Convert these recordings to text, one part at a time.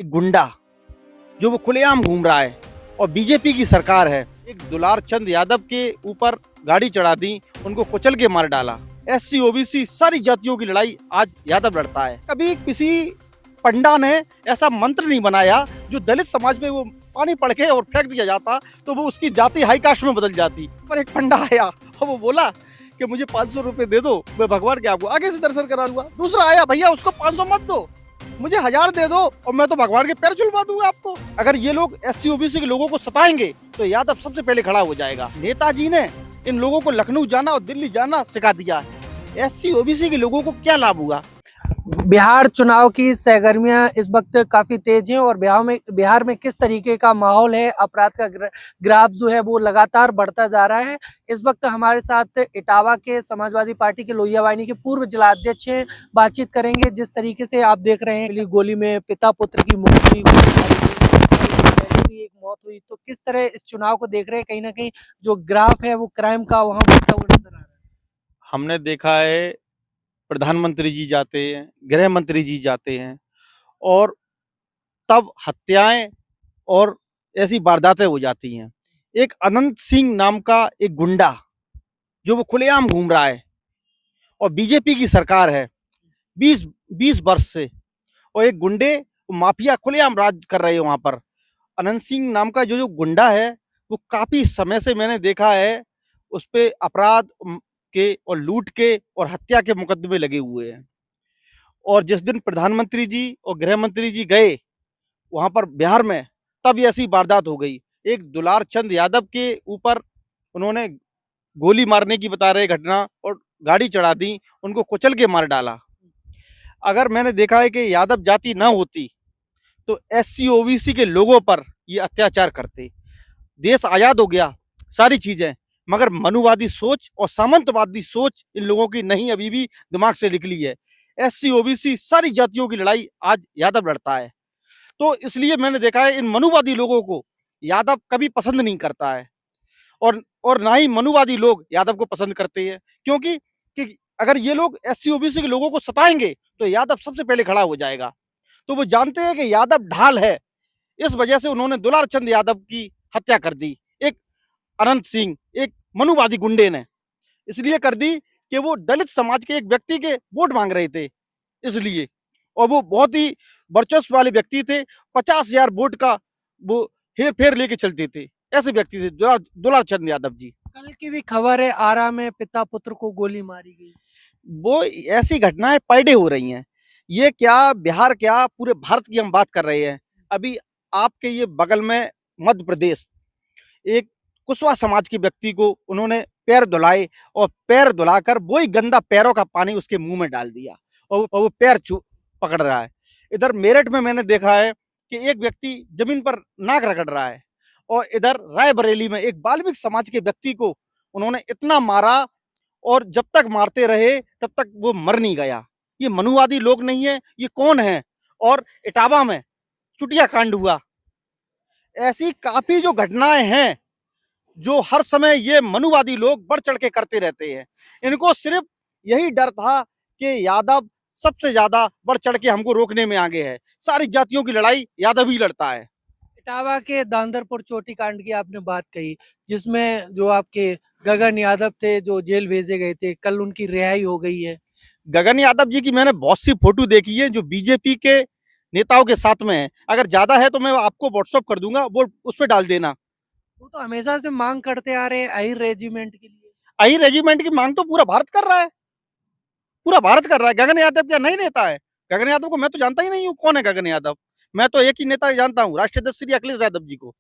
एक गुंडा जो वो खुलेआम घूम रहा है और बीजेपी की सरकार है। एक दुलार चंद यादव के ऊपर गाड़ी चढ़ा दी, उनको कुचल के मार डाला। एससी ओबीसी सारी जातियों की लड़ाई आज यादव लड़ता है। कभी किसी पंडा ने ऐसा मंत्र नहीं बनाया जो दलित समाज में वो पानी पड़ के और फेंक दिया जाता तो वो उसकी जाति हाई कास्ट में बदल जाती। पर एक पंडा आया और वो बोला कि मुझे 500 रुपए दे दो, मैं भगवान के आपको आगे से दर्शन करा दूंगा। दूसरा आया, भैया उसको 500 मत दो, मुझे 1000 दे दो और मैं तो भगवान के पैर झुलवा दूंगा आपको। अगर ये लोग एससी ओबीसी के लोगों को सताएंगे तो यादव सबसे पहले खड़ा हो जाएगा। नेताजी ने इन लोगों को लखनऊ जाना और दिल्ली जाना सिखा दिया है। एससी ओबीसी के लोगों को क्या लाभ हुआ? बिहार चुनाव की सरगर्मियां इस वक्त काफी तेज हैं और बिहार में किस तरीके का माहौल है, अपराध का ग्राफ जो है वो लगातार बढ़ता जा रहा है। इस वक्त हमारे साथ इटावा के समाजवादी पार्टी के लोहिया वाहिनी के पूर्व जिला अध्यक्ष हैं, बातचीत करेंगे। जिस तरीके से आप देख रहे हैं गोली में पिता पुत्र की मौत हुई, एक मौत हुई, तो किस तरह इस चुनाव को देख रहे हैं? कहीं ना कहीं जो ग्राफ है वो क्राइम का वहाँ बढ़ता हुआ नजर आ रहा है। हमने देखा है प्रधानमंत्री जी जाते हैं, गृह मंत्री जी जाते हैं और तब हत्याएं और ऐसी वारदातें हो जाती हैं। एक अनंत सिंह नाम का एक गुंडा जो वो खुलेआम घूम रहा है और बीजेपी की सरकार है 20 वर्ष से, और एक गुंडे माफिया खुलेआम राज कर रहे हैं वहां पर। अनंत सिंह नाम का जो गुंडा है वो काफी समय से मैंने देखा है उस पे अपराध के और लूट के और हत्या के मुकदमे लगे हुए हैं। और जिस दिन प्रधानमंत्री जी और गृह मंत्री जी गए वहां पर बिहार में, तब ऐसी वारदात हो गई। एक दुलार चंद यादव के ऊपर उन्होंने गोली मारने की बता रहे घटना और गाड़ी चढ़ा दी, उनको कुचल के मार डाला। अगर मैंने देखा है कि यादव जाति ना होती तो एससी ओबीसी के लोगों पर ये अत्याचार करते। देश आजाद हो गया सारी चीजें, मगर मनुवादी सोच और सामंतवादी सोच इन लोगों की नहीं अभी भी दिमाग से निकली है। एससी ओबीसी सारी जातियों की लड़ाई आज यादव लड़ता है। तो इसलिए मैंने देखा है इन मनुवादी लोगों को यादव कभी पसंद नहीं करता है और ना ही मनुवादी लोग यादव को पसंद करते हैं, क्योंकि कि अगर ये लोग एससी ओबीसी के लोगों को सताएंगे तो यादव सबसे पहले खड़ा हो जाएगा। तो वो जानते हैं कि यादव ढाल है, इस वजह से उन्होंने दुलार चंद यादव की हत्या कर दी। एक अनंत सिंह, एक मनुवादी गुंडे ने इसलिए कर दी कि वो दलित समाज के एक व्यक्ति के वोट मांग रहे थे इसलिए, और वो बहुत ही वर्चस्व वाले व्यक्ति थे। 50,000 वोट का वो हेर फेर लेके चलते थे, ऐसे व्यक्ति थे दुलार चंद यादव जी। कल की भी खबर है, आरा में पिता पुत्र को गोली मारी गई। वो ऐसी घटनाएं पर डे हो रही हैं। ये क्या बिहार, क्या पूरे भारत की हम बात कर रहे हैं। अभी आपके ये बगल में मध्य प्रदेश, एक कुशवा समाज के व्यक्ति को उन्होंने पैर धुलाए और पैर धुलाकर वही गंदा पैरों का पानी उसके मुंह में डाल दिया और वो पैर पकड़ रहा है। इधर मेरठ में मैंने देखा है कि एक व्यक्ति जमीन पर नाक रगड़ रहा है, और इधर रायबरेली में एक बाल्मीकि समाज के व्यक्ति को उन्होंने इतना मारा और जब तक मारते रहे तब तक वो मर नहीं गया। ये मनुवादी लोग नहीं है, ये कौन है? और इटावा में चुटिया कांड हुआ। ऐसी काफी जो घटनाएं हैं जो हर समय ये मनुवादी लोग बढ़ चढ़ के करते रहते हैं। इनको सिर्फ यही डर था कि यादव सबसे ज्यादा बढ़ चढ़ के हमको रोकने में आगे है। सारी जातियों की लड़ाई यादव ही लड़ता है। इटावा के दांदरपुर चोटी कांड की आपने बात कही, जिसमें जो आपके गगन यादव थे जो जेल भेजे गए थे, कल उनकी रिहाई हो गई है। गगन यादव जी की मैंने बहुत सी फोटो देखी है जो बीजेपी के नेताओं के साथ में है। अगर ज्यादा है तो मैं आपको व्हाट्सअप कर दूंगा, वो उस पर डाल देना। वो तो हमेशा से मांग करते आ रहे हैं अहिर रेजिमेंट के लिए। अही रेजिमेंट की मांग तो पूरा भारत कर रहा है, पूरा भारत कर रहा है। गगन यादव क्या नई नेता है? गगन यादव को मैं तो जानता ही नहीं हूँ कौन है गगन यादव। मैं तो एक ही नेता जानता हूँ, राष्ट्रीय अध्यक्ष श्री अखिलेश यादव जी को।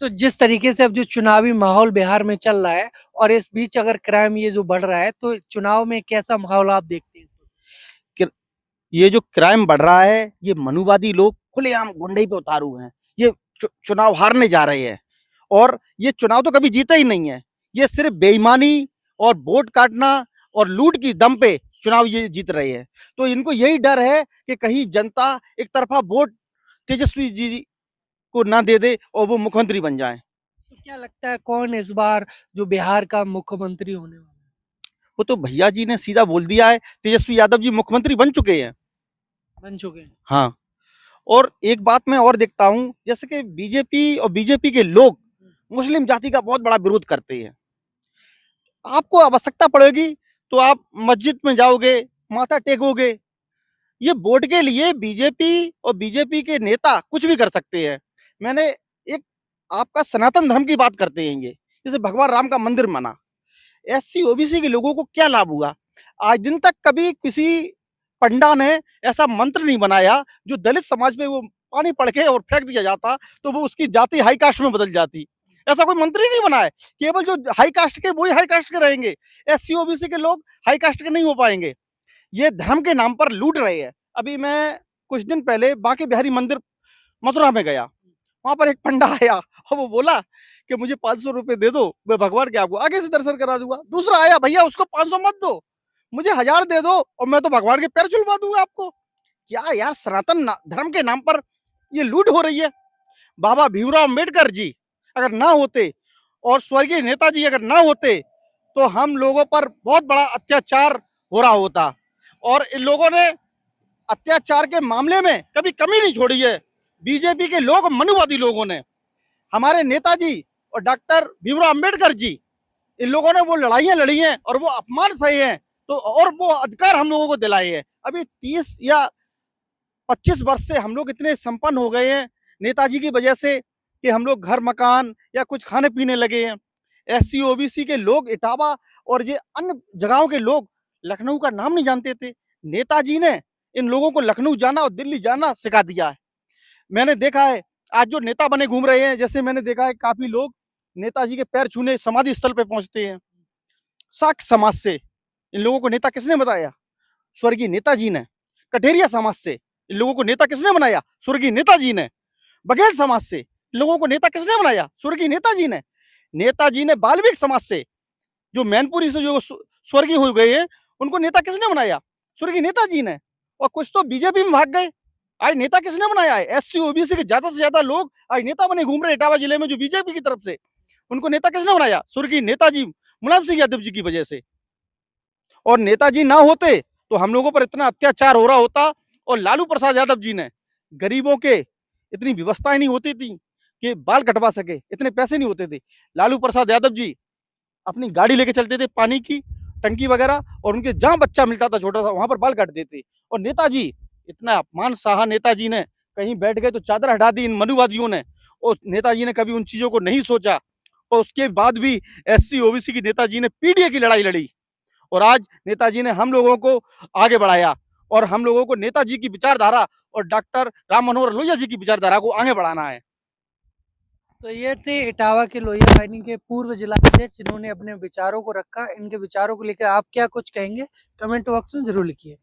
तो जिस तरीके से अब जो चुनावी माहौल बिहार में चल रहा है और इस बीच अगर क्राइम ये जो बढ़ रहा है, तो चुनाव में कैसा माहौल आप देखते हैं? कि ये जो क्राइम बढ़ रहा है, ये मनुवादी लोग खुलेआम गुंडे पे उतारू हैं। ये चुनाव हारने जा रहे हैं और ये चुनाव तो कभी जीता ही नहीं है। ये सिर्फ बेईमानी और वोट काटना और लूट की दम पे चुनाव ये जीत रहे हैं। तो इनको यही डर है कि कहीं जनता एक तरफा वोट तेजस्वी जी को ना दे दे और वो मुख्यमंत्री बन जाए। तो क्या लगता है कौन इस बार जो बिहार का मुख्यमंत्री होने वाला है? वो तो भैया जी ने सीधा बोल दिया है, तेजस्वी यादव जी मुख्यमंत्री बन चुके हैं। बन चुके हैं। हाँ, और एक बात मैं और देखता हूँ, जैसे कि बीजेपी और बीजेपी के लोग मुस्लिम जाति का बहुत बड़ा विरोध करते हैं। आपको आवश्यकता पड़ेगी तो आप मस्जिद में जाओगे, माथा टेकोगे। ये वोट के लिए बीजेपी और बीजेपी के नेता कुछ भी कर सकते हैं। मैंने एक आपका सनातन धर्म की बात करते हैं ये, जैसे भगवान राम का मंदिर बना, एससी ओबीसी के लोगों को क्या लाभ हुआ? आज दिन तक कभी किसी पंडा ने ऐसा मंत्र नहीं बनाया जो दलित समाज में वो पानी पड़ के और फेंक दिया जाता तो वो उसकी जाति हाई कास्ट में बदल जाती। ऐसा कोई मंत्र ही नहीं बना है। केवल जो हाई कास्ट के वही हाई कास्ट के रहेंगे, एससी ओबीसी के लोग हाई कास्ट के नहीं हो पाएंगे। ये धर्म के नाम पर लूट रहे हैं। अभी मैं कुछ दिन पहले बांके बिहारी मंदिर मथुरा में गया, वहां पर एक पंडा आया और वो बोला कि मुझे 500 रुपए दे दो, मैं भगवान के आपको आगे से दर्शन करा दूंगा। दूसरा आया, भैया उसको 500 मत दो, मुझे 1000 दे दो और मैं तो भगवान के पैर छुलवा दूंगा आपको। क्या यार, सनातन धर्म के नाम पर ये लूट हो रही है। बाबा भीमराव अम्बेडकर जी अगर ना होते और स्वर्गीय नेताजी अगर ना होते तो हम लोगों पर बहुत बड़ा अत्याचार हो रहा होता। और इन लोगों ने अत्याचार के मामले में कभी कमी नहीं छोड़ी है। बीजेपी के लोग, मनुवादी लोगों ने, हमारे नेताजी और डॉक्टर भीमराव अंबेडकर जी, इन लोगों ने वो लड़ाइयां लड़ी हैं और वो अपमान सहे हैं, तो और वो अधिकार हम लोगों को दिलाए हैं। अभी 30 या 25 वर्ष से हम लोग इतने संपन्न हो गए हैं नेताजी की वजह से कि हम लोग घर मकान या कुछ खाने पीने लगे हैं। एससी ओबीसी के लोग, इटावा और ये अन्य जगहों के लोग लखनऊ का नाम नहीं जानते थे। नेताजी ने इन लोगों को लखनऊ जाना और दिल्ली जाना सिखा दिया है। मैंने देखा है आज जो नेता बने घूम रहे हैं, जैसे मैंने देखा है काफी लोग नेताजी के पैर छूने समाधि स्थल पे पहुंचते हैं। साख समाज से इन लोगों को नेता किसने बताया? स्वर्गीय नेताजी ने। कठेरिया समाज से इन लोगों को नेता किसने बनाया? स्वर्गीय नेताजी ने। बघेल समाज से इन लोगों को नेता किसने बनाया? स्वर्गीय नेताजी ने। नेताजी ने बाल्मीक समाज से, जो मैनपुरी से जो स्वर्गीय हो गए हैं, उनको नेता किसने बनाया? स्वर्गीय नेताजी ने। और कुछ तो बीजेपी में भाग गए। आज नेता किसने बनाया है? एससी ओबीसी के ज्यादा से ज्यादा लोग आज नेता बने घूम रहे इटावा जिले में, जो बीजेपी की तरफ से। उनको नेता किसने बनाया? स्वर्गीय नेताजी मुलायम सिंह यादव जी की वजह से। और नेताजी ना होते तो हम लोगों पर इतना अत्याचार हो रहा होता। और लालू प्रसाद यादव जी ने, गरीबों के इतनी व्यवस्थाएं नहीं होती थी कि बाल कटवा सके, इतने पैसे नहीं होते थे। लालू प्रसाद यादव जी अपनी गाड़ी लेके चलते थे, पानी की टंकी वगैरह, और उनके जहां बच्चा मिलता था छोटा सा वहां पर बाल काट देते। और नेताजी, इतना अपमान सहा नेताजी ने, कहीं बैठ गए तो चादर हटा दी इन मनुवादियों ने। और नेताजी ने कभी उन चीजों को नहीं सोचा। और उसके बाद भी एससी ओबीसी की नेताजी ने पीडीए की लड़ाई लड़ी। और आज नेताजी ने हम लोगों को आगे बढ़ाया और हम लोगों को नेताजी की विचारधारा और डॉक्टर राम मनोहर लोहिया जी की विचारधारा को आगे बढ़ाना है। तो ये थे इटावा के लोहिया माइनिंग के पूर्व जिलाध्यक्ष, जिन्होंने अपने विचारों को रखा। इनके विचारों को लेकर आप क्या कुछ कहेंगे, कमेंट बॉक्स में जरूर लिखिए।